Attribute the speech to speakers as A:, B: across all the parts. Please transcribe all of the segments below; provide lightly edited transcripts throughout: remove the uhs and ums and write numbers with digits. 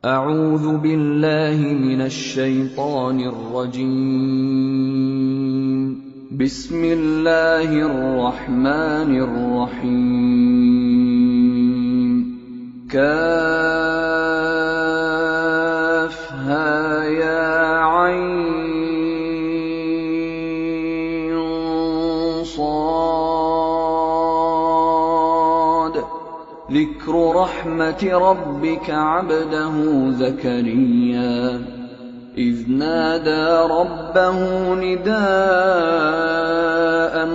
A: أعوذ بالله من الشيطان الرجيم. بسم الله الرحمن الرحيم. كافها يا عين صاد. ذكر رحمة ربك عبده زكريا إذ نادى ربه نداء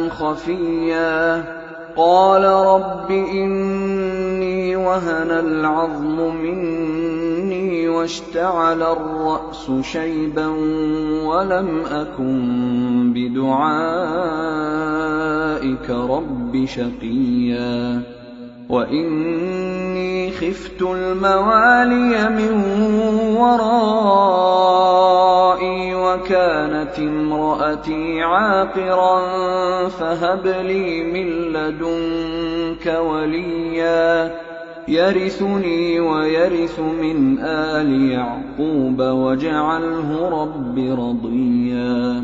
A: خفيا قال رب إني وهن العظم مني واشتعل الرأس شيبا ولم أكن بدعائك رب شقيا وإني خفت الموالي من ورائي وكانت امرأتي عاقرا فهب لي من لدنك وليا يرثني ويرث من آل يعقوب واجعله رب رضيا.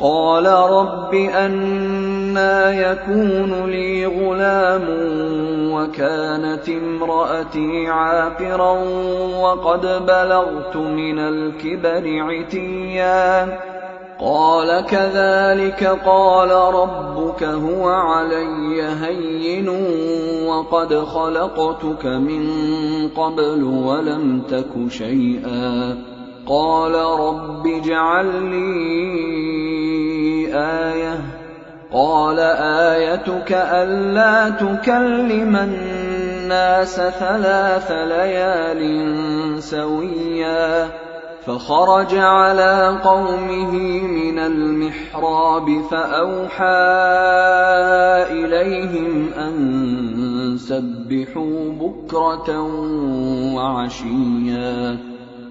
A: قال رب أنى يكون لي غلام وكانت امرأتي عاقرا وقد بلغت من الكبر عتيا قال كذلك قال ربك هو علي هين وقد خلقتك من قبل ولم تك شيئا قال رب اجعل لي آية قال آيتك ألا تكلم الناس 3 ليال سويا فخرج على قومه من المحراب فأوحى إليهم أن سبحوا بكرة وعشيا।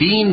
B: 3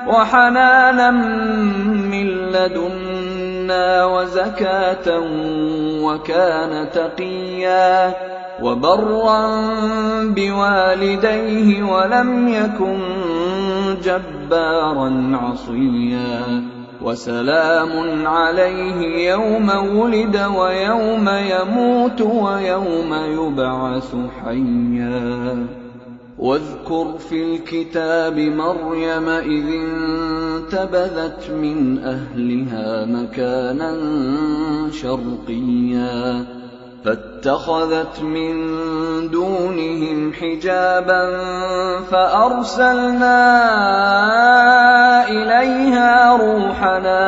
A: وحنانا من لدنا وزكاة وكان تقيا وبرا بوالديه ولم يكن جبارا عصيا وسلام عليه يوم ولد ويوم يموت ويوم يبعث حيا واذكر في الكتاب مريم إذ انتبذت من أهلها مكانا شرقيا فاتخذت من دونهم حجابا فأرسلنا إليها روحنا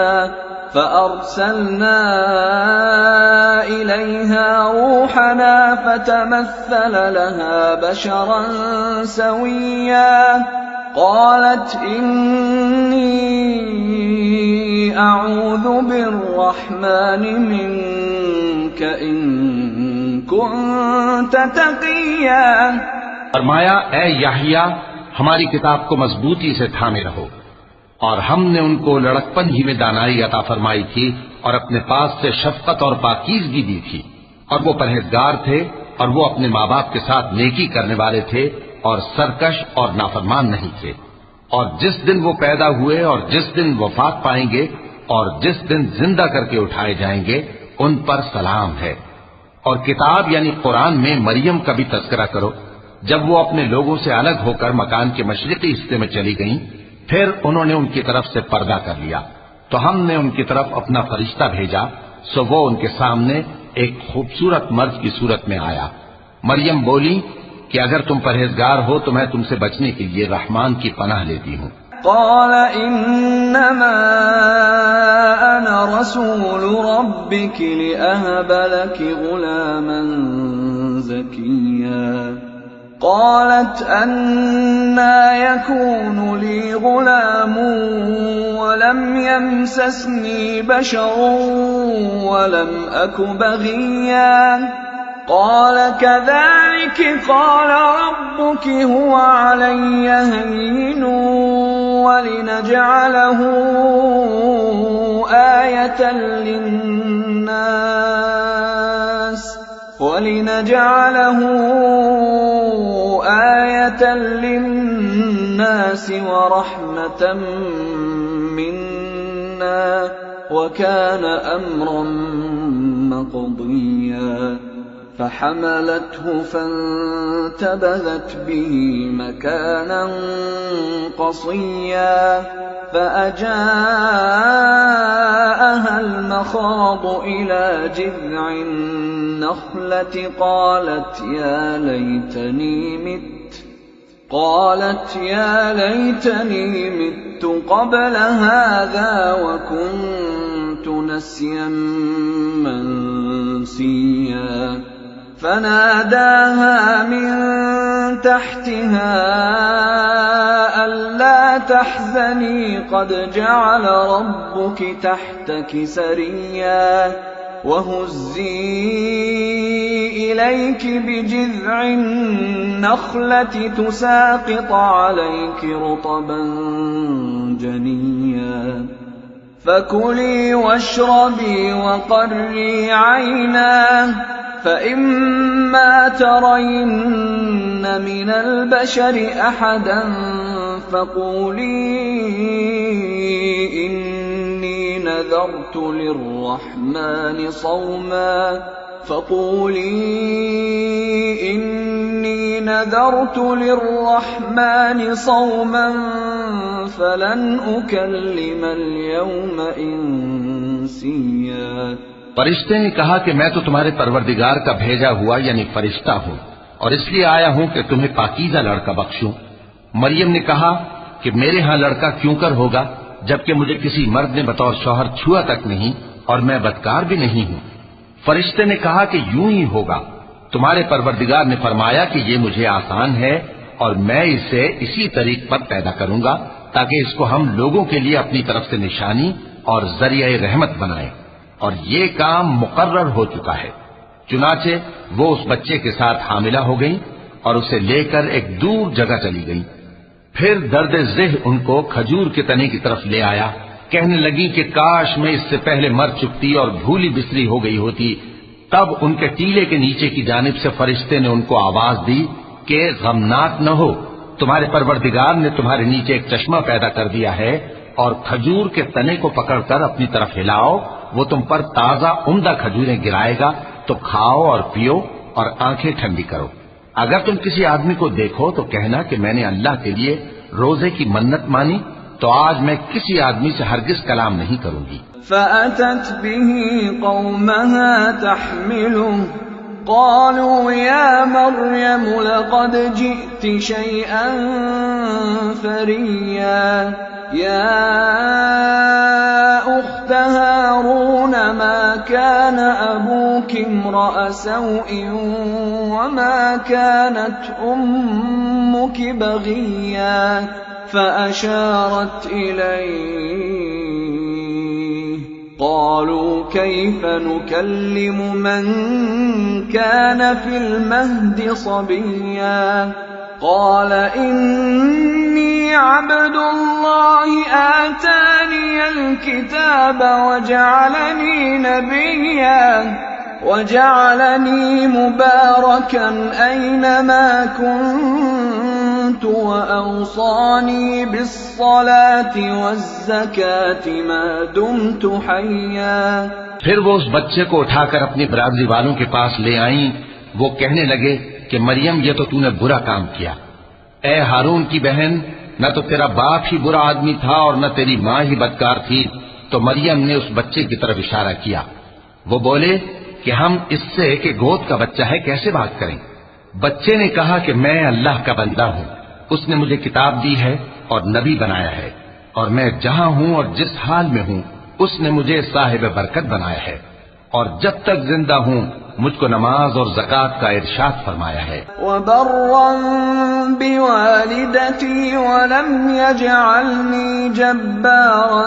A: فتمثل لها بشرا سويا قالت إني أعوذ بالرحمن منك إن كنت تقيا.
B: فرمایا اے یحییٰ ہماری کتاب کو مضبوطی سے تھامے رہو، اور ہم نے ان کو لڑکپن ہی میں دانائی عطا فرمائی تھی اور اپنے پاس سے شفقت اور پاکیزگی دی تھی، اور وہ پرہیزگار تھے اور وہ اپنے ماں باپ کے ساتھ نیکی کرنے والے تھے اور سرکش اور نافرمان نہیں تھے. اور جس دن وہ پیدا ہوئے اور جس دن وفات پائیں گے اور جس دن زندہ کر کے اٹھائے جائیں گے ان پر سلام ہے. اور کتاب یعنی قرآن میں مریم کا بھی تذکرہ کرو. جب وہ اپنے لوگوں سے الگ ہو کر مکان کے مشرقی حصے میں چلی گئیں، پھر انہوں نے ان کی طرف سے پردہ کر لیا، تو ہم نے ان کی طرف اپنا فرشتہ بھیجا، سو وہ ان کے سامنے ایک خوبصورت مرد کی صورت میں آیا. مریم بولی کہ اگر تم پرہیزگار ہو تو میں تم سے بچنے کے لیے رحمان کی پناہ لیتی ہوں.
A: قال انما انا رسول ربك لأهب لك غلاما زكيا. قالت أنى يكون لي غلام ولم يمسسني بشر ولم أك بغيا. قال كذلك قال ربك هو علي هين ولنجعله آية للناس ورحمة منا وكان أمرا مقضيا. فحملته فانتبذت به مكانا قصيا. فأجاءها المخاض إلى جذع النخلة قالت يا ليتني مت قبل هذا وكنت نسيا منسيا. فناداها من تحتها ألا تحزني قد جعل ربك تحتك سريا وهزي إليك بجذع النخلة تساقط عليك رطبا جنيا. فكلي واشربي وقري عينا فإما ترين من البشر أحدا فقولي إني نذرت للرحمن صوما فلن أكلم اليوم إنسيا.
B: فرشتے نے کہا کہ میں تو تمہارے پروردگار کا بھیجا ہوا یعنی فرشتہ ہوں، اور اس لیے آیا ہوں کہ تمہیں پاکیزہ لڑکا بخشوں. مریم نے کہا کہ میرے ہاں لڑکا کیوں کر ہوگا جبکہ مجھے کسی مرد نے بطور شوہر چھوا تک نہیں اور میں بدکار بھی نہیں ہوں. فرشتے نے کہا کہ یوں ہی ہوگا. تمہارے پروردگار نے فرمایا کہ یہ مجھے آسان ہے اور میں اسے اسی طریق پر پیدا کروں گا تاکہ اس کو ہم لوگوں کے لیے اپنی طرف سے نشانی اور ذریعہ رحمت بنائیں. اور یہ کام مقرر ہو چکا ہے. چنانچہ وہ اس بچے کے ساتھ حاملہ ہو گئی اور اسے لے کر ایک دور جگہ چلی گئی. پھر درد ذہ ان کو کھجور کے تنے کی طرف لے آیا. کہنے لگی کہ کاش میں اس سے پہلے مر چکتی اور بھولی بسری ہو گئی ہوتی. تب ان کے ٹیلے کے نیچے کی جانب سے فرشتے نے ان کو آواز دی کہ غمناک نہ ہو، تمہارے پروردگار نے تمہارے نیچے ایک چشمہ پیدا کر دیا ہے، اور کھجور کے تنے کو پکڑ کر اپنی طرف ہلاؤ، وہ تم پر تازہ عمدہ کھجوریں گرائے گا، تو کھاؤ اور پیو اور آنکھیں ٹھنڈی کرو. اگر تم کسی آدمی کو دیکھو تو کہنا کہ میں نے اللہ کے لیے روزے کی منت مانی، تو آج میں کسی آدمی سے ہرگز کلام نہیں کروں گی.
A: فأتت به قومها تحمله قالوا يا مريم لقد جئت شيئا فريا يا أخت هارون ما كان أبوك امرأ سوء وما كانت أمك بغيا فأشارت إليه قالوا كيف نكلم من كان في المهد صبيا قال إني عبد الله آتاني الكتاب وجعلني نبيا وجعلني مباركا أينما كنت وأوصاني بالصلاة والزكاة ما دمت حيا.
B: پھر وہ اس بچے کو اٹھا کر اپنی برادری والوں کے پاس لے آئیں. وہ کہنے لگے کہ مریم یہ تو نے برا کام کیا. اے ہارون کی بہن، نہ تو تیرا باپ ہی برا آدمی تھا اور نہ تیری ماں ہی بدکار تھی. تو مریم نے اس بچے کی طرف اشارہ کیا. وہ بولے کہ ہم اس سے کہ گود کا بچہ ہے کیسے بات کریں. بچے نے کہا کہ میں اللہ کا بندہ ہوں. اس نے مجھے کتاب دی ہے اور نبی بنایا ہے، اور میں جہاں ہوں اور جس حال میں ہوں اس نے مجھے صاحب برکت بنایا ہے، اور جب تک زندہ ہوں مجھ کو نماز اور زکات کا ارشاد فرمایا ہے.
A: وبرا بوالدتي ولم يجعلني جبارا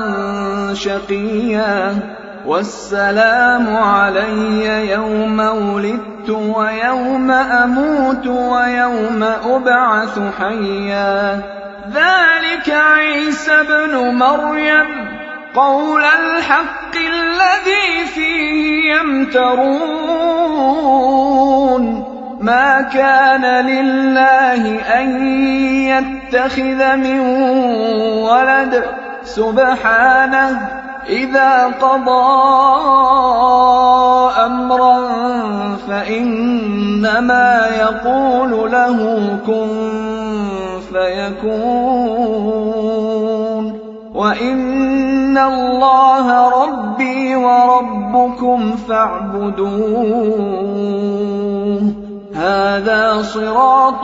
A: شقيا والسلام علي يوم ولدت ويوم أموت ويوم أبعث حيا ذلك عيسى ابن مريم قول الحق الذي فيه يمترون ما كان لله أن يتخذ من ولد سبحانه إذا قضى أمرا فإنما يقول له كن فيكون وَإِنَّ اللَّهَ رَبِّي وَرَبُّكُمْ فَاعْبُدُوهُ هَذَا صِرَاطٌ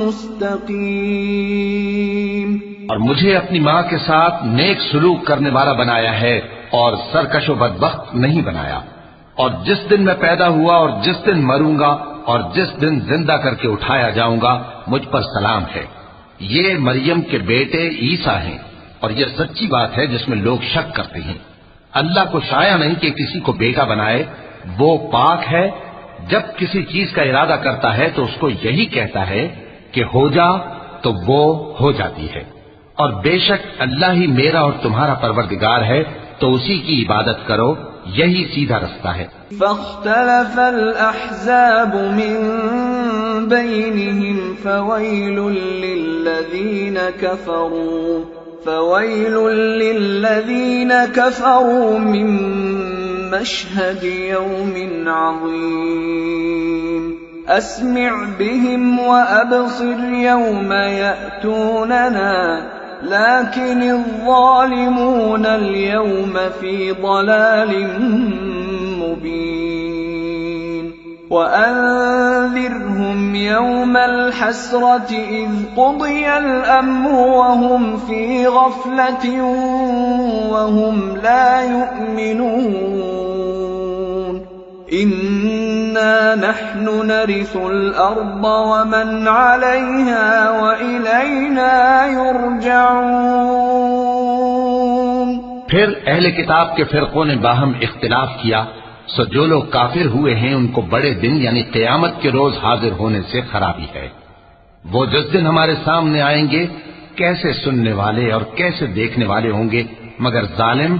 A: مُسْتَقِيمٌ.
B: اور مجھے اپنی ماں کے ساتھ نیک سلوک کرنے والا بنایا ہے اور سرکش و بدبخت نہیں بنایا. اور جس دن میں پیدا ہوا اور جس دن مروں گا اور جس دن زندہ کر کے اٹھایا جاؤں گا مجھ پر سلام ہے. یہ مریم کے بیٹے عیسیٰ ہیں، اور یہ سچی بات ہے جس میں لوگ شک کرتے ہیں. اللہ کو شایع نہیں کہ کسی کو بیٹا بنائے. وہ پاک ہے. جب کسی چیز کا ارادہ کرتا ہے تو اس کو یہی کہتا ہے کہ ہو جا تو وہ ہو جاتی ہے. اور بے شک اللہ ہی میرا اور تمہارا پروردگار ہے، تو اسی کی عبادت کرو، یہی سیدھا رستہ ہے.
A: فاختلف الأحزاب من بينهم فويل للذين كفروا من مشهد يوم عظيم. أسمع بهم وأبصر يوم يأتوننا لكن الظالمون اليوم في ضلال مبين. وأنذرهم يوم الحسرة إذ قضي الأمر وهم في غفلة وهم لا يؤمنون. إنا نحن نرث الأرض ومن عليها وإلينا يرجعون.
B: پھر اہل کتاب کے فرقوں نے باہم اختلاف کیا، سو جو لوگ کافر ہوئے ہیں ان کو بڑے دن یعنی قیامت کے روز حاضر ہونے سے خرابی ہے. وہ جس دن ہمارے سامنے آئیں گے کیسے سننے والے اور کیسے دیکھنے والے ہوں گے، مگر ظالم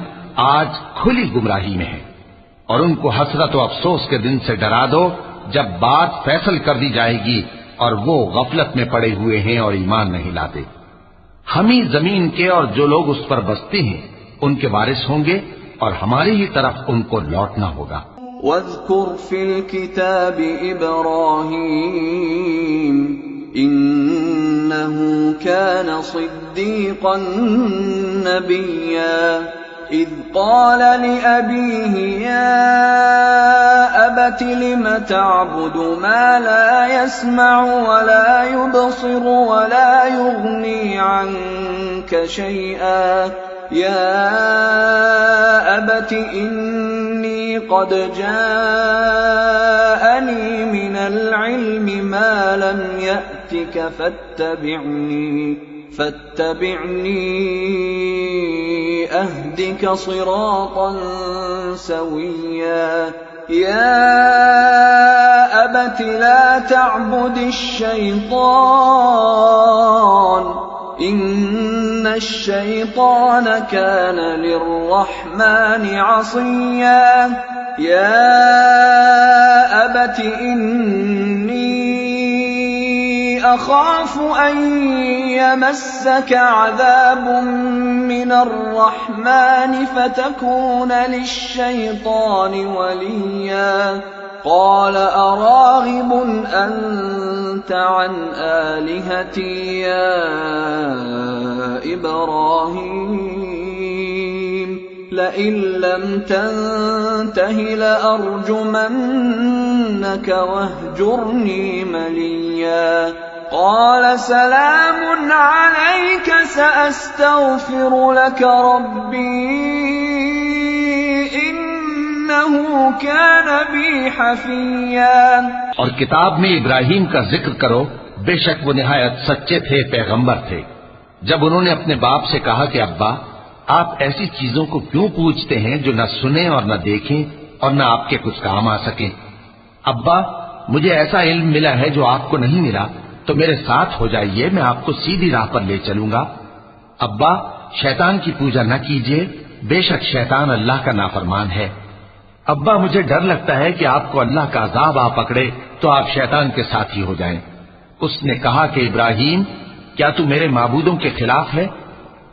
B: آج کھلی گمراہی میں ہیں. اور ان کو حسرت و افسوس کے دن سے ڈرا دو جب بات فیصل کر دی جائے گی اور وہ غفلت میں پڑے ہوئے ہیں اور ایمان نہیں لاتے. ہم ہی زمین کے اور جو لوگ اس پر بستے ہیں ان کے وارث ہوں گے اور ہماری ہی طرف ان کو لوٹنا ہوگا.
A: وَاذْكُرْ فِي الْكِتَابِ إِبْرَاهِيمَ إِنَّهُ كَانَ صِدِّيقًا نَبِيًّا إِذْ قَالَ لِأَبِيهِ يَا أَبَتِ لِمَ تَعْبُدُ مَا لَا يَسْمَعُ وَلَا يُبْصِرُ وَلَا يُغْنِي عَنكَ شَيْئًا يا أبت إني قد جاءني من العلم ما لم يأتك فاتبعني أهدك صراطا سويا يا أبت لا تعبد الشيطان إن الشيطان كان للرحمن عصيا يا أبت إني أخاف أن يمسك عذاب من الرحمن فتكون للشيطان وليا قال أراغب أنت عن آلهتي يا إبراهيم لئن لم تنته لأرجمنك واهجرني مليا قال سلام عليك سأستغفر لك ربي إنه كان بي حفيا۔
B: اور کتاب میں ابراہیم کا ذکر کرو، بے شک وہ نہایت سچے تھے، پیغمبر تھے۔ جب انہوں نے اپنے باپ سے کہا کہ ابا آپ ایسی چیزوں کو کیوں پوچھتے ہیں جو نہ سنیں اور نہ دیکھیں اور نہ آپ کے کچھ کام آ سکیں؟ ابا مجھے ایسا علم ملا ہے جو آپ کو نہیں ملا، تو میرے ساتھ ہو جائیے، میں آپ کو سیدھی راہ پر لے چلوں گا۔ ابا شیطان کی پوجا نہ کیجیے، بے شک شیطان اللہ کا نافرمان ہے۔ ابا مجھے ڈر لگتا ہے کہ آپ کو اللہ کا عذاب آ پکڑے تو آپ شیطان کے ساتھی ہو جائیں۔ اس نے کہا کہ ابراہیم کیا تو میرے معبودوں کے خلاف ہے؟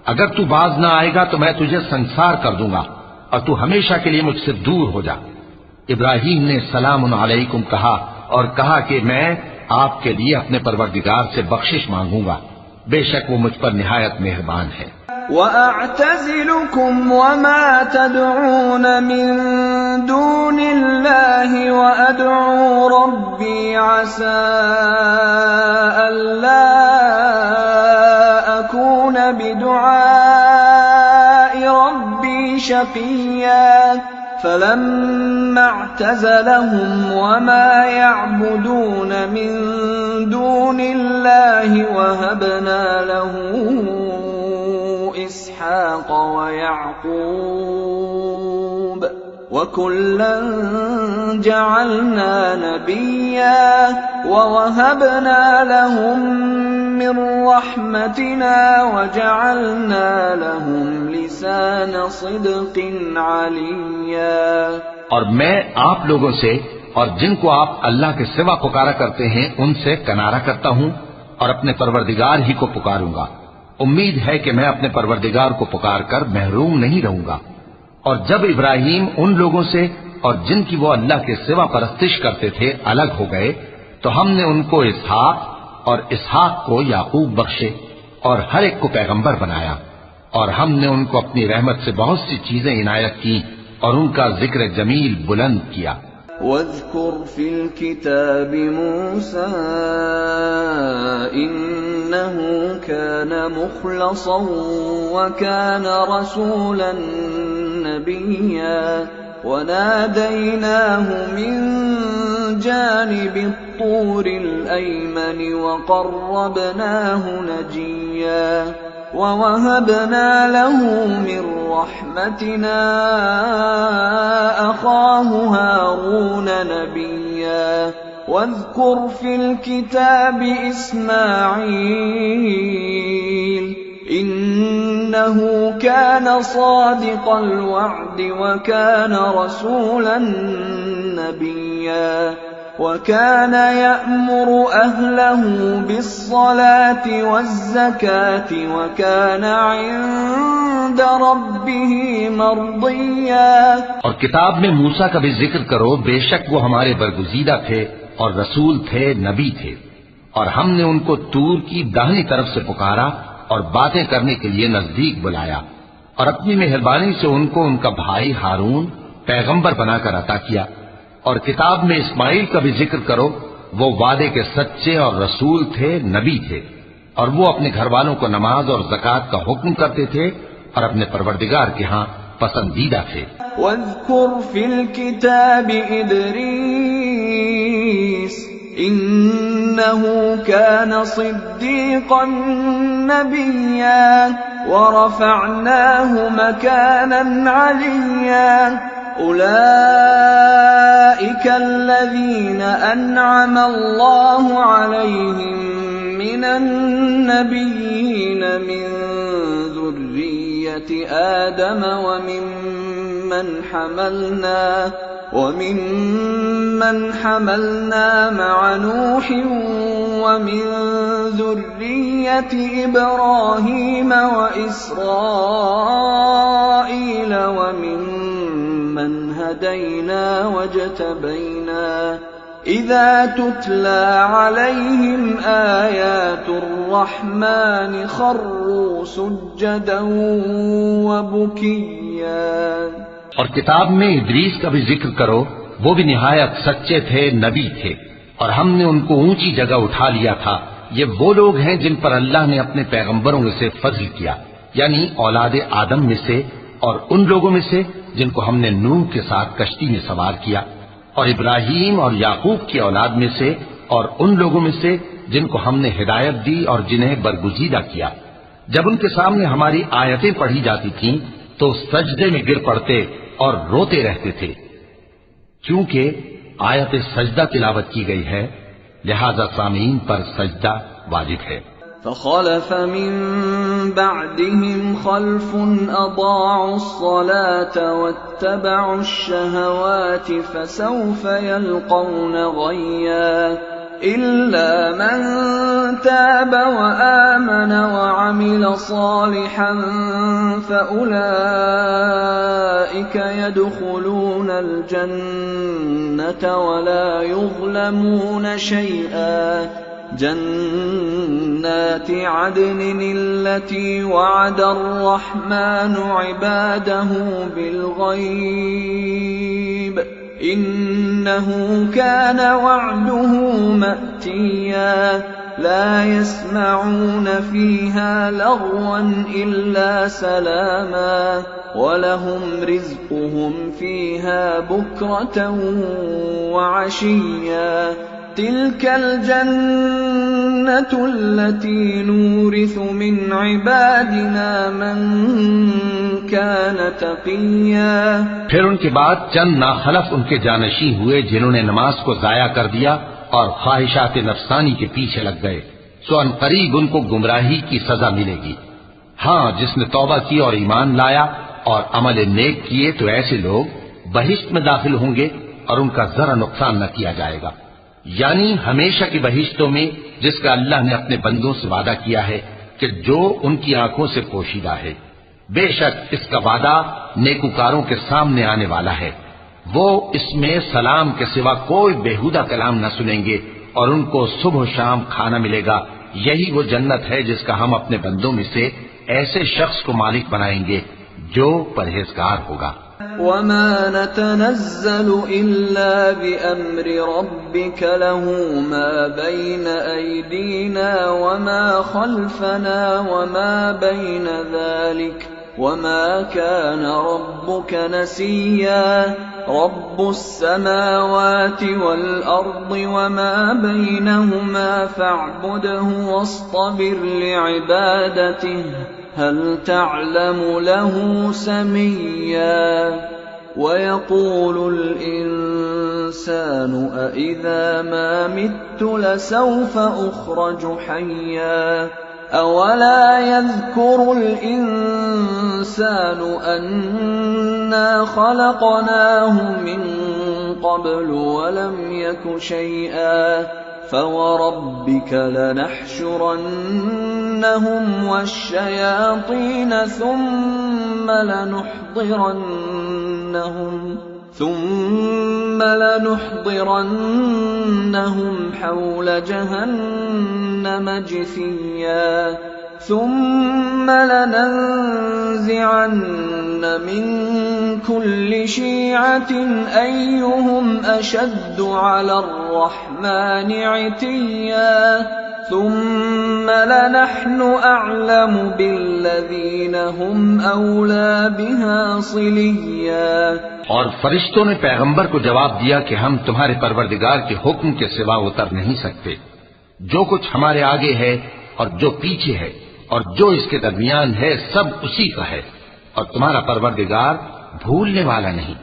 B: اگر تو باز نہ آئے گا تو میں تجھے سنسار کر دوں گا اور تو ہمیشہ کے لیے مجھ سے دور ہو جا۔ ابراہیم نے سلام علیکم کہا اور کہا کہ میں آپ کے لیے اپنے پروردگار سے بخشش مانگوں گا، بے شک وہ مجھ پر نہایت مہربان ہے۔
A: وَأَعْتَزِلُكُمْ وَمَا تَدْعُونَ مِن دُونِ اللَّهِ وَأَدْعُو رَبِّي عَسَىٰ أَلَّا أَكُونَ بِدُعَاءِ رَبِّي شَقِيًّا فَلَمَّا اعْتَزَلَهُمْ وَمَا يَعْبُدُونَ مِن دُونِ اللَّهِ وَهَبْنَا لَهُ إسحاق ويعقوب وكلا جعلنا نبيا ووهبنا لهم من رحمتنا وجعلنا لهم لسان صدق عليا۔
B: اور میں آپ لوگوں سے اور جن کو آپ اللہ کے سوا پکارا کرتے ہیں ان سے کنارہ کرتا ہوں اور اپنے پروردگار ہی کو پکاروں گا۔ امید ہے کہ میں اپنے پروردگار کو پکار کر محروم نہیں رہوں گا۔ اور جب ابراہیم ان لوگوں سے اور جن کی وہ اللہ کے سوا پرستش کرتے تھے الگ ہو گئے تو ہم نے ان کو اسحاق اور اسحاق کو یعقوب بخشے اور ہر ایک کو پیغمبر بنایا، اور ہم نے ان کو اپنی رحمت سے بہت سی چیزیں عنایت کی اور ان کا ذکر جمیل بلند کیا۔
A: وَاذْكُرْ فِي الْكِتَابِ مُوسَىٰ إِنَّهُ كَانَ مُخْلَصًا وَكَانَ رَسُولًا نَبِيًّا وَنَادَيْنَاهُ مِن جَانِبِ الطُّورِ الْأَيْمَنِ وَقَرَّبْنَاهُ نَجِيًّا وَوَهَبْنَا لَهُ مِن رَّحْمَتِنَا أَخَاهُ هَارُونَ نَبِيًّا وَاذْكُرْ فِي الْكِتَابِ إِسْمَاعِيلَ إِنَّهُ كَانَ صَادِقَ الْوَعْدِ وَكَانَ رَسُولًا نَبِيًّا وَكَانَ يَأْمُرُ أَهْلَهُ بِالصَّلَاةِ وَالزَّكَاةِ وَكَانَ عِندَ رَبِّهِ مَرْضِيًّا۔
B: اور کتاب میں موسیٰ کا بھی ذکر کرو، بے شک وہ ہمارے برگزیدہ تھے اور رسول تھے، نبی تھے، اور ہم نے ان کو طور کی داہنی طرف سے پکارا اور باتیں کرنے کے لیے نزدیک بلایا، اور اپنی مہربانی سے ان کو ان کا بھائی ہارون پیغمبر بنا کر عطا کیا۔ اور کتاب میں اسماعیل کا بھی ذکر کرو، وہ وعدے کے سچے اور رسول تھے، نبی تھے، اور وہ اپنے گھر والوں کو نماز اور زکوٰۃ کا حکم کرتے تھے اور اپنے پروردگار کے ہاں پسندیدہ تھے۔
A: واذکر فی الکتاب ادریس انہ کان صدیقا نبیا ورفعناہ مکانا علیا اولئک الذین انعم اللہ علیہم من النبیین من ذریۃ آدم وممن حملنا مع نوح ومن ذریۃ ابراہیم واسرائیل وممن هدینا واجتبینا اذا تتلى عليهم آیات الرحمن خروا سجدا وبکیا۔
B: اور کتاب میں ادریس کا بھی ذکر کرو، وہ بھی نہایت سچے تھے، نبی تھے، اور ہم نے ان کو اونچی جگہ اٹھا لیا تھا۔ یہ وہ لوگ ہیں جن پر اللہ نے اپنے پیغمبروں میں سے فضل کیا، یعنی اولاد آدم میں سے، اور ان لوگوں میں سے جن کو ہم نے نوح کے ساتھ کشتی میں سوار کیا، اور ابراہیم اور یعقوب کی اولاد میں سے، اور ان لوگوں میں سے جن کو ہم نے ہدایت دی اور جنہیں برگزیدہ کیا۔ جب ان کے سامنے ہماری آیتیں پڑھی جاتی تھیں تو سجدے میں گر پڑتے اور روتے رہتے تھے، کیونکہ آیت سجدہ تلاوت کی گئی ہے، لہذا سامعین پر سجدہ واجب ہے۔
A: فخلف من بعدهم خلف اضاعوا الصلاة واتبعوا الشهوات فسوف يلقون غيا إلا من تاب وآمن وعمل صالحا فأولئك يدخلون الجنة ولا يظلمون شيئا جنات عدن التي وعد الرحمن عباده بالغيب إنه كان وعده مأتيا لا يسمعون فيها لغوا إلا سلاما ولهم رزقهم فيها بكرة وعشيا تلك الجنة التي نورث من عبادنا من كان تقيا۔
B: پھر ان کے بعد چند ناخلف ان کے جانشین ہوئے جنہوں نے نماز کو ضائع کر دیا اور خواہشات نفسانی کے پیچھے لگ گئے، سو ان قریب ان کو گمراہی کی سزا ملے گی۔ ہاں، جس نے توبہ کی اور ایمان لایا اور عمل نیک کیے تو ایسے لوگ بہشت میں داخل ہوں گے اور ان کا ذرا نقصان نہ کیا جائے گا، یعنی ہمیشہ کی بہشتوں میں جس کا اللہ نے اپنے بندوں سے وعدہ کیا ہے کہ جو ان کی آنکھوں سے پوشیدہ ہے۔ بے شک اس کا وعدہ نیکوکاروں کے سامنے آنے والا ہے، وہ اس میں سلام کے سوا کوئی بےہودہ کلام نہ سنیں گے اور ان کو صبح و شام کھانا ملے گا۔ یہی وہ جنت ہے جس کا ہم اپنے بندوں میں سے ایسے شخص کو مالک بنائیں گے جو پرہیزگار ہوگا۔
A: وما نتنزل إلا بأمر ربك له ما بين أيدينا وما خلفنا وما بين ذلك وما كان ربك نسيا رب السماوات والأرض وما بينهما فاعبده واصطبر لعبادته هل تعلم له سميا ويقول الإنسان أإذا ما مت لسوف أخرج حيا أولا يذكر الإنسان أنا خلقناه من قبل ولم يك شيئا فوربك لنحشرنهم والشياطين ثم لنحضرنهم حول جهنم جثيا ثم لننزعن من كل شيعة أيهم أشد على الرحمن عتيا ثم لنحن أعلم بالذين هم أولى بها صليا.
B: اور فرشتوں نے پیغمبر کو جواب دیا کہ ہم تمہارے پروردگار کے حکم کے سوا اتر نہیں سکتے. جو کچھ ہمارے آگے ہے اور جو پیچھے ہے اور جو اس کے درمیان ہے سب اسی کا ہے، اور تمہارا پروردگار بھولنے والا نہیں.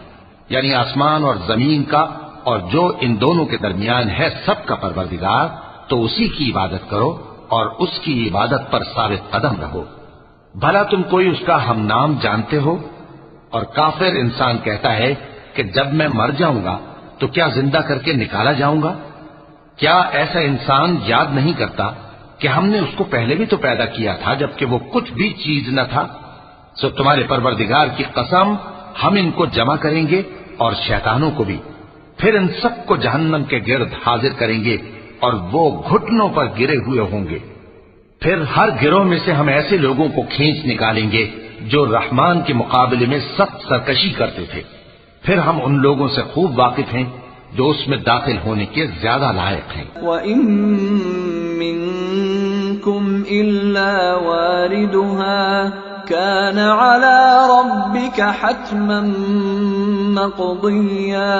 B: یعنی آسمان اور زمین کا اور جو ان دونوں کے درمیان ہے سب کا پروردگار، تو اسی کی عبادت کرو اور اس کی عبادت پر ثابت قدم رہو. بھلا تم کوئی اس کا ہم نام جانتے ہو؟ اور کافر انسان کہتا ہے کہ جب میں مر جاؤں گا تو کیا زندہ کر کے نکالا جاؤں گا؟ کیا ایسا انسان یاد نہیں کرتا کہ ہم نے اس کو پہلے بھی تو پیدا کیا تھا جبکہ وہ کچھ بھی چیز نہ تھا؟ سو تمہارے پروردگار کی قسم ہم ان کو جمع کریں گے اور شیطانوں کو بھی، پھر ان سب کو جہنم کے گرد حاضر کریں گے اور وہ گھٹنوں پر گرے ہوئے ہوں گے. پھر ہر گروہ میں سے ہم ایسے لوگوں کو کھینچ نکالیں گے جو رحمان کے مقابلے میں سخت سرکشی کرتے تھے. پھر ہم ان لوگوں سے خوب واقف ہیں جو اس میں داخل ہونے کے زیادہ لائق ہیں.
A: وَإِن مِّنكُمْ إِلَّا وَارِدُهَا كَانَ عَلَى رَبِّكَ حَتْمًا مَّقْضِيًّا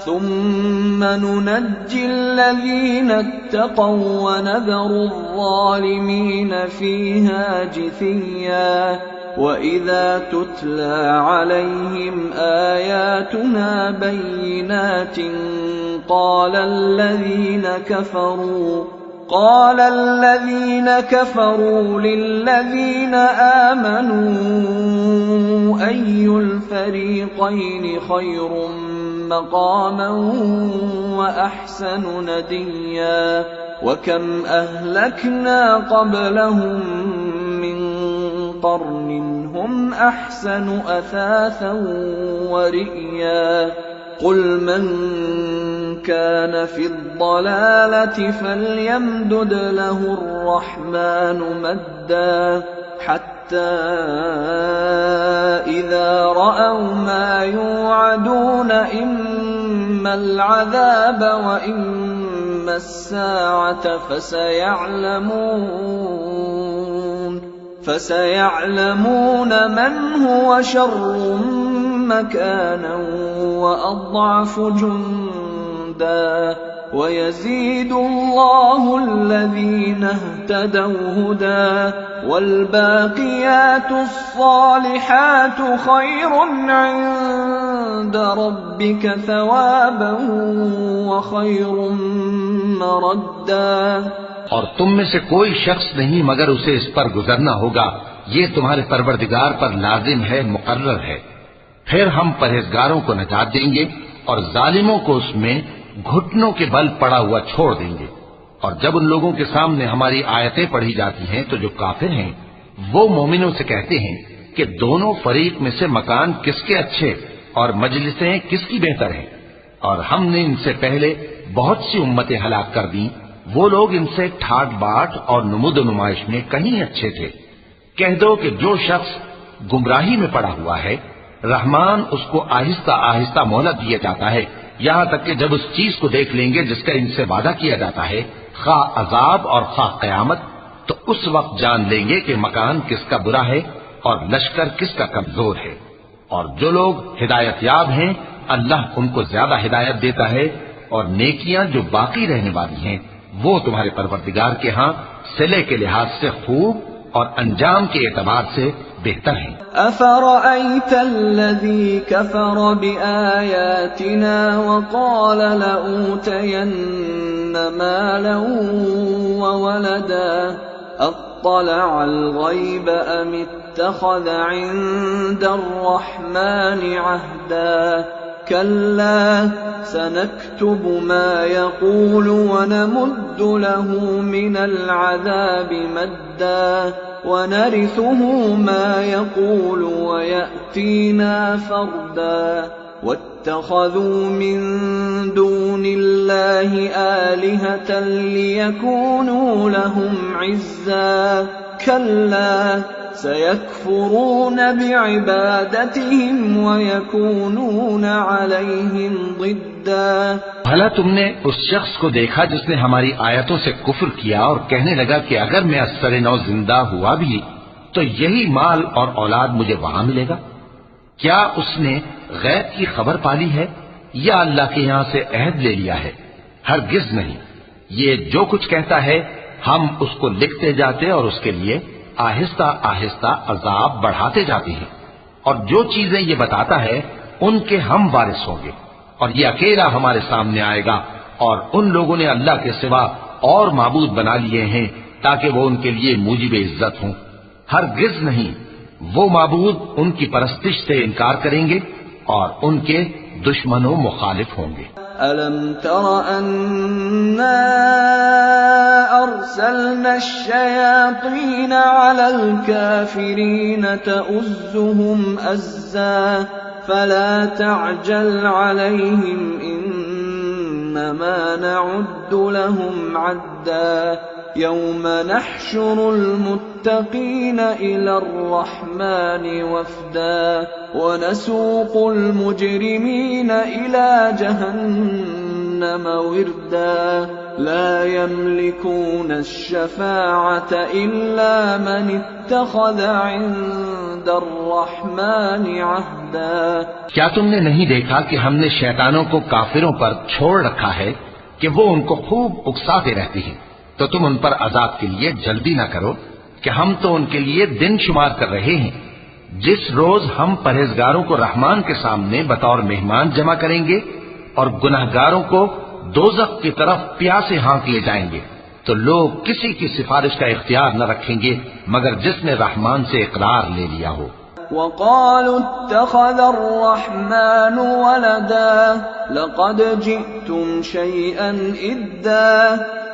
A: ثُمَّ نُنَجِّي الَّذِينَ اتَّقَوْا وَنَذَرُ الظَّالِمِينَ فِيهَا جِثِيًّا. وَإِذَا تُتْلَى عَلَيْهِمْ آيَاتُنَا بَيِّنَاتٍ قال الذين كفروا للذين آمنوا أي الفريقين خير مقاما وأحسن نديا. وكم أهلكنا قبلهم من قرن هم أحسن أثاثا ورئيا. قل من كان في الضلالة فليمدد له الرحمن مدا حتى إذا رأوا ما يوعدون إما العذاب وإما الساعة فسيعلمون من هو شر مكانا وأضعف جندا. ويزيد الله الذين اهتدوا هدى والباقيات الصالحات خير عند ربك ثوابا وخير مردا.
B: اور تم میں سے کوئی شخص نہیں مگر اسے اس پر گزرنا ہوگا، یہ تمہارے پروردگار پر لازم ہے، مقرر ہے. پھر ہم پرہیزگاروں کو نجات دیں گے اور ظالموں کو اس میں گھٹنوں کے بل پڑا ہوا چھوڑ دیں گے. اور جب ان لوگوں کے سامنے ہماری آیتیں پڑھی جاتی ہیں تو جو کافر ہیں وہ مومنوں سے کہتے ہیں کہ دونوں فریق میں سے مکان کس کے اچھے اور مجلسیں کس کی بہتر ہیں، اور ہم نے ان سے پہلے بہت سی امتیں ہلاک کر دیں، وہ لوگ ان سے ٹھاٹ باٹ اور نمود و نمائش میں کہیں اچھے تھے. کہہ دو کہ جو شخص گمراہی میں پڑا ہوا ہے رحمان اس کو آہستہ آہستہ مہلت دیا جاتا ہے، یہاں تک کہ جب اس چیز کو دیکھ لیں گے جس کا ان سے وعدہ کیا جاتا ہے، خواہ عذاب اور خواہ قیامت، تو اس وقت جان لیں گے کہ مکان کس کا برا ہے اور لشکر کس کا کمزور ہے. اور جو لوگ ہدایت یاب ہیں اللہ ان کو زیادہ ہدایت دیتا ہے، اور نیکیاں جو باقی رہنے والی ہیں وہ تمہارے پروردگار کے ہاں صلے کے لحاظ سے خوب اور انجام کے اعتبار سے بہتر ہیں.
A: أَفَرَأَيْتَ الَّذِي كَفَرَ بِآيَاتِنَا وَقَالَ لَأُوتَيَنَّ مَالًا وَوَلَدًا أَطَّلَعَ الْغَيْبَ أَمِ اتَّخَذَ عِندَ الرَّحْمَنِ عَهْدًا. كَلَّا سَنَكْتُبُ مَا يَقُولُ وَنَمُدُّ لَهُ مِنَ الْعَذَابِ مَدًّا وَنَرِثُهُ مَا يَقُولُ وَيَأْتِينَا فَرْدًا. وَاتَّخَذُوا مِن دُونِ اللَّهِ آلِهَةً لِيَكُونُوا لَهُمْ عِزًّا. كَلَّا سيكفرون بعبادتهم ويكونون عليهم ضدا.
B: بھلا تم نے اس شخص کو دیکھا جس نے ہماری آیتوں سے کفر کیا اور کہنے لگا کہ اگر میں اثر نو زندہ ہوا بھی تو یہی مال اور اولاد مجھے وہاں ملے گا؟ کیا اس نے غیب کی خبر پالی ہے یا اللہ کے یہاں سے عہد لے لیا ہے؟ ہرگز نہیں. یہ جو کچھ کہتا ہے ہم اس کو لکھتے جاتے اور اس کے لیے آہستہ آہستہ عذاب بڑھاتے جاتے ہیں، اور جو چیزیں یہ بتاتا ہے ان کے ہم وارث ہوں گے، اور یہ اکیلا ہمارے سامنے آئے گا. اور ان لوگوں نے اللہ کے سوا اور معبود بنا لیے ہیں تاکہ وہ ان کے لیے موجب عزت ہوں. ہرگز نہیں، وہ معبود ان کی پرستش سے انکار کریں گے اور ان کے دشمن و مخالف ہوں گے.
A: أَلَمْ تَرَ أَنَّا أَرْسَلْنَا الشَّيَاطِينَ عَلَى الْكَافِرِينَ تَؤُزُّهُمْ أَزًّا فَلَا تَعْجَلْ عَلَيْهِمْ إِنَّمَا نَعُدُّ لَهُمْ عَدًّا يَوْمَ نَحْشُرُ الْمُتَّقِينَ إِلَى الرَّحْمَنِ وَفْدًا وَنَسُوقُ الْمُجْرِمِينَ إِلَى جَهَنَّمَ وِرْدًا لَا يَمْلِكُونَ الشَّفَاعَةَ إِلَّا مَنِ اتَّخَذَ عِندَ الرَّحْمَنِ عَهْدًا.
B: کیا تم نے نہیں دیکھا کہ ہم نے شیطانوں کو کافروں پر چھوڑ رکھا ہے کہ وہ ان کو خوب اکساتے رہتی ہیں؟ تو تم ان پر عذاب کے لیے جلدی نہ کرو کہ ہم تو ان کے لیے دن شمار کر رہے ہیں. جس روز ہم پرہیزگاروں کو رحمان کے سامنے بطور مہمان جمع کریں گے اور گناہگاروں کو دوزخ کی طرف پیاسے ہانک لے جائیں گے تو لوگ کسی کی سفارش کا اختیار نہ رکھیں گے مگر جس نے رحمان سے اقرار لے لیا ہو.
A: وَقَالُوا اتَّخَذَ الرَّحْمَنُ وَلَدًا لَقَدْ جِئْتُمْ شَيْئًا إِدًّا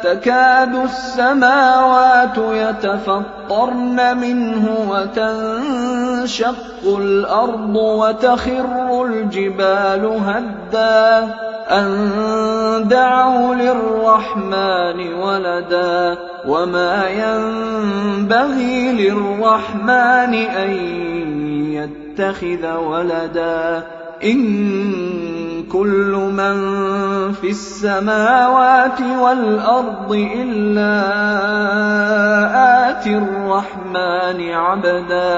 A: تَكَادُ السَّمَاوَاتُ يَتَفَطَّرْنَ مِنْهُ وَتَنشَقُّ الْأَرْضُ وَتَخِرُّ الْجِبَالُ هَدًّا أَن دَعَوْا لِلرَّحْمَنِ وَلَدًا وَمَا يَنبَغِي لِلرَّحْمَنِ أَن يَتَّخِذَ وَلَدًا إِن كُلُّ مَن فِي السَّمَاوَاتِ وَالْأَرْضِ إِلَّا آتِي الرَّحْمَنِ عَبْدًا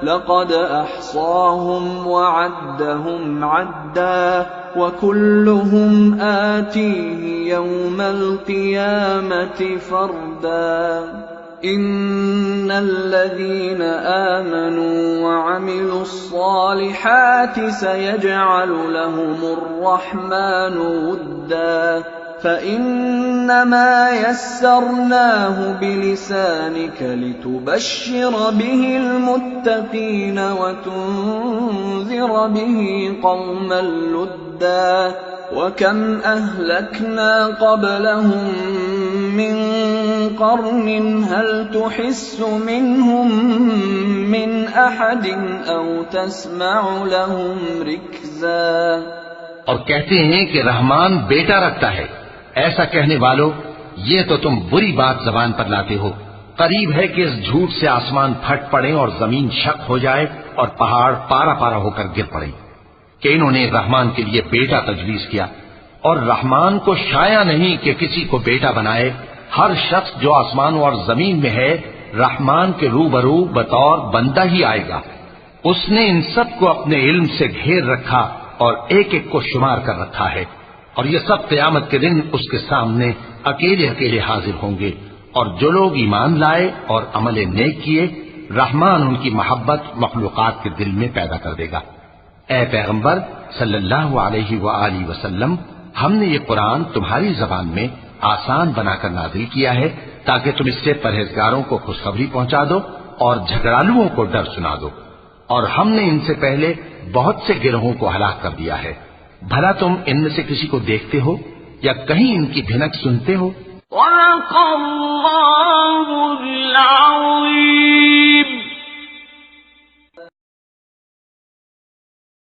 A: لَقَدْ أَحْصَاهُمْ وَعَدَّهُمْ عَدًّا وَكُلُّهُمْ آتِيهِ يَوْمَ الْقِيَامَةِ فَرْدًا. إِنَّ الَّذِينَ آمَنُوا وَعَمِلُوا الصَّالِحَاتِ سَيَجْعَلُ لَهُمُ الرَّحْمَنُ وُدًّا فَإِنَّمَا يَسَّرْنَاهُ بِلِسَانِكَ لِتُبَشِّرَ بِهِ الْمُتَّقِينَ وَتُنذِرَ بِهِ قَوْمًا لُدًّا. وَكَمْ أَهْلَكْنَا قَبْلَهُمْ مِنْ قَرْنٍ هَلْ تُحِسُّ مِنْهُمْ مِنْ أَحَدٍ أَوْ تَسْمَعُ لَهُمْ رِكْزًا.
B: اور کہتے ہیں کہ رحمان بیٹا رکھتا ہے. ایسا کہنے والو یہ تو تم بری بات زبان پر لاتے ہو. قریب ہے کہ اس جھوٹ سے آسمان پھٹ پڑے اور زمین شق ہو جائے اور پہاڑ پارا پارا ہو کر گر پڑے کہ انہوں نے رحمان کے لیے بیٹا تجویز کیا. اور رحمان کو شایع نہیں کہ کسی کو بیٹا بنائے. ہر شخص جو آسمانوں اور زمین میں ہے رحمان کے روبرو بطور بندہ ہی آئے گا. اس نے ان سب کو اپنے علم سے گھیر رکھا اور ایک ایک کو شمار کر رکھا ہے. اور یہ سب قیامت کے دن اس کے سامنے اکیلے اکیلے حاضر ہوں گے. اور جو لوگ ایمان لائے اور عمل نیک کیے رحمان ان کی محبت مخلوقات کے دل میں پیدا کر دے گا. اے پیغمبر صلی اللہ علیہ وآلہ وسلم، ہم نے یہ قرآن تمہاری زبان میں آسان بنا کر نازل کیا ہے تاکہ تم اس سے پرہیزگاروں کو خوشخبری پہنچا دو اور جھگڑالوؤں کو ڈر سنا دو. اور ہم نے ان سے پہلے بہت سے گروہوں کو ہلاک کر دیا ہے. بھلا تم ان میں سے کسی کو دیکھتے ہو یا کہیں ان کی بھنک سنتے ہو؟
A: وَلَقَ اللَّهُ